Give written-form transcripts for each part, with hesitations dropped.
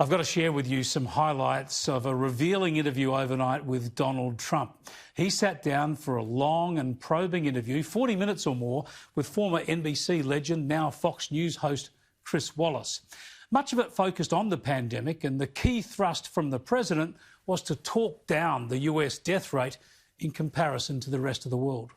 I've got to share with you some highlights of a revealing interview overnight with Donald Trump. He sat down for a long and probing interview, 40 minutes or more, with former NBC legend, now Fox News host Chris Wallace. Much of it focused on the pandemic, and the key thrust from the president was to talk down the US death rate in comparison to the rest of the world.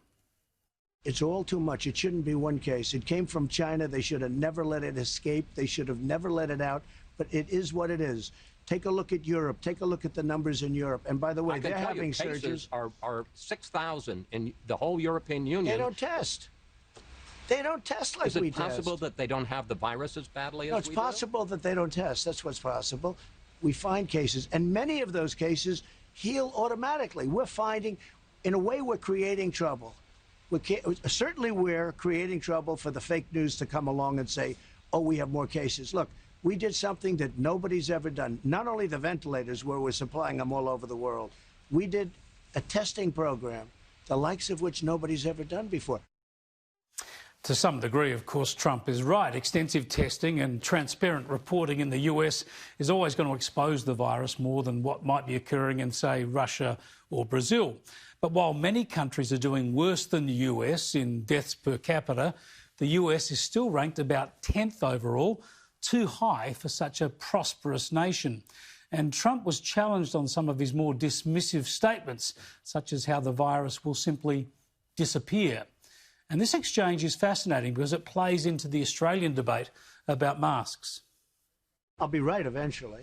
It's all too much. It shouldn't be one case. It came from China. They should have never let it escape. They should have never let it out. But it is what it is. Take a look at Europe. Take a look at the numbers in Europe. And by the way, they're having surges. Are 6,000 in the whole European Union. They don't test. They don't test like we test. Is it possible that they don't have the virus as badly as we do? No, it's possible that they don't test. That's what's possible. We find cases, and many of those cases heal automatically. We're finding, in a way, we're creating trouble. Certainly we're creating trouble for the fake news to come along and say, oh, we have more cases. Look, we did something that nobody's ever done. Not only the ventilators, where we're supplying them all over the world. We did a testing program, the likes of which nobody's ever done before. To some degree, of course, Trump is right. Extensive testing and transparent reporting in the US is always going to expose the virus more than what might be occurring in, say, Russia or Brazil. But while many countries are doing worse than the US in deaths per capita, the US is still ranked about 10th overall, too high for such a prosperous nation. And Trump was challenged on some of his more dismissive statements, such as how the virus will simply disappear. And this exchange is fascinating because it plays into the Australian debate about masks. I'll be right eventually.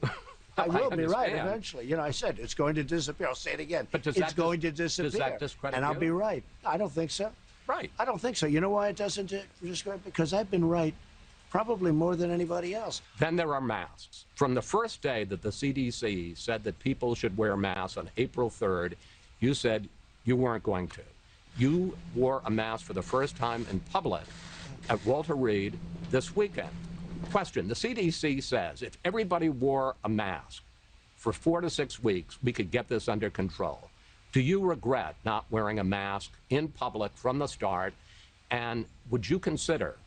I will be right eventually. You know, I said it's going to disappear. I'll say it again. But it's going to disappear. Does that discredit and I'll be right. I don't think so. Right. I don't think so. You know why it doesn't discredit? Because I've been right probably more than anybody else. Then there are masks. From the first day that the CDC said that people should wear masks on April 3rd, you said you weren't going to. You wore a mask for the first time in public at Walter Reed this weekend. Question, the CDC says if everybody wore a mask for 4 to 6 weeks, we could get this under control. Do you regret not wearing a mask in public from the start? And will you consider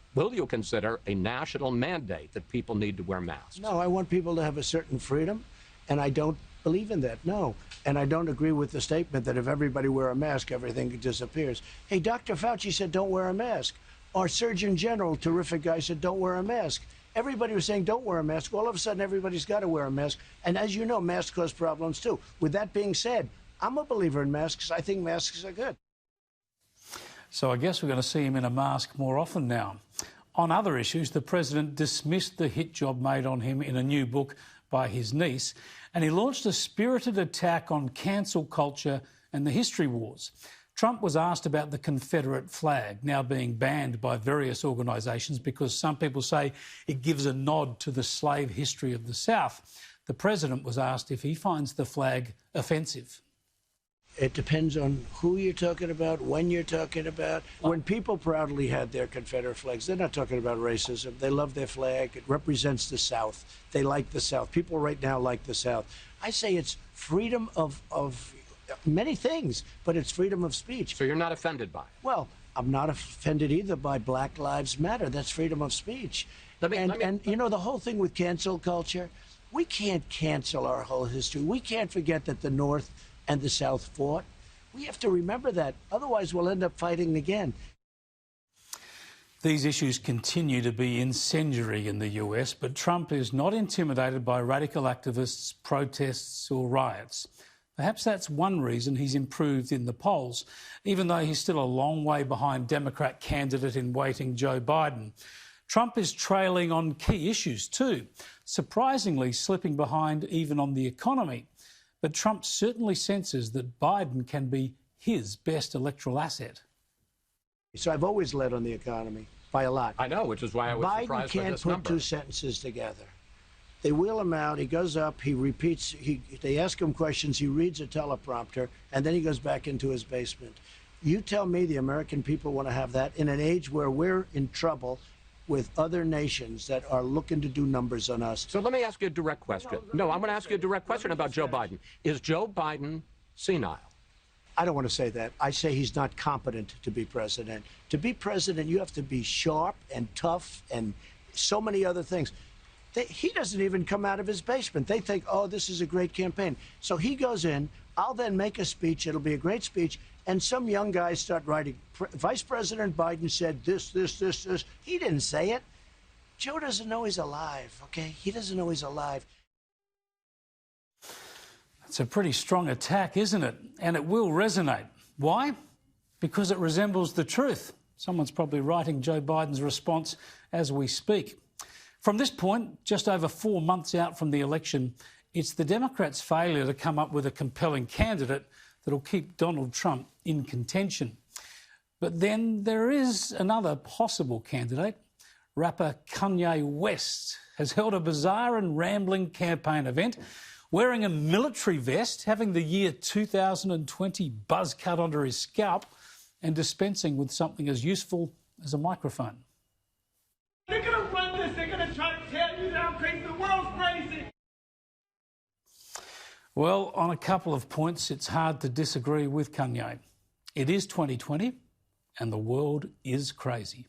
a national mandate that people need to wear masks? No, I want people to have a certain freedom, and I don't believe in that, no. And I don't agree with the statement that if everybody wear a mask, everything disappears. Hey, Dr. Fauci said don't wear a mask. Our Surgeon General, terrific guy, said don't wear a mask. Everybody was saying don't wear a mask. All of a sudden, everybody's got to wear a mask. And as you know, masks cause problems, too. With that being said, I'm a believer in masks. I think masks are good. So I guess we're going to see him in a mask more often now. On other issues, the president dismissed the hit job made on him in a new book by his niece, and he launched a spirited attack on cancel culture and the history wars. Trump was asked about the Confederate flag, now being banned by various organisations because some people say it gives a nod to the slave history of the South. The president was asked if he finds the flag offensive. It depends on who you're talking about, when you're talking about. When people proudly had their Confederate flags, they're not talking about racism. They love their flag. It represents the South. They like the South. People right now like the South. I say it's freedom of many things, but it's freedom of speech. So you're not offended by it? Well, I'm not offended either by Black Lives Matter. That's freedom of speech. And you know, the whole thing with cancel culture, we can't cancel our whole history. We can't forget that the North and the South fought. We have to remember that. Otherwise, we'll end up fighting again. These issues continue to be incendiary in the US, but Trump is not intimidated by radical activists, protests or riots. Perhaps that's one reason he's improved in the polls, even though he's still a long way behind Democrat candidate in waiting Joe Biden. Trump is trailing on key issues too, surprisingly slipping behind even on the economy. But Trump certainly senses that Biden can be his best electoral asset. So I've always led on the economy by a lot. I know, which is why I was surprised by this number. Biden can't put two sentences together. They wheel him out, he goes up, he repeats, they ask him questions, he reads a teleprompter, and then he goes back into his basement. You tell me the American people want to have that in an age where we're in trouble with other nations that are looking to do numbers on us. So let me ask you a direct question. No, I'm going to ask you a direct question about Joe Biden. Is Joe Biden senile? I don't want to say that. I say he's not competent to be president. To be president, you have to be sharp and tough and so many other things. He doesn't even come out of his basement. They think, oh, this is a great campaign. So he goes in. I'll then make a speech. It'll be a great speech. And some young guys start writing. Vice President Biden said this. He didn't say it. Joe doesn't know he's alive, okay? He doesn't know he's alive. It's a pretty strong attack, isn't it? And it will resonate. Why? Because it resembles the truth. Someone's probably writing Joe Biden's response as we speak. From this point, just over 4 months out from the election, it's the Democrats' failure to come up with a compelling candidate that'll keep Donald Trump in contention. But then there is another possible candidate. Rapper Kanye West has held a bizarre and rambling campaign event, wearing a military vest, having the year 2020 buzz cut onto his scalp, and dispensing with something as useful as a microphone. They're going to run this. They're going to try to tell you that I'm crazy. The world's crazy. Well, on a couple of points, it's hard to disagree with Kanye. It is 2020, and the world is crazy.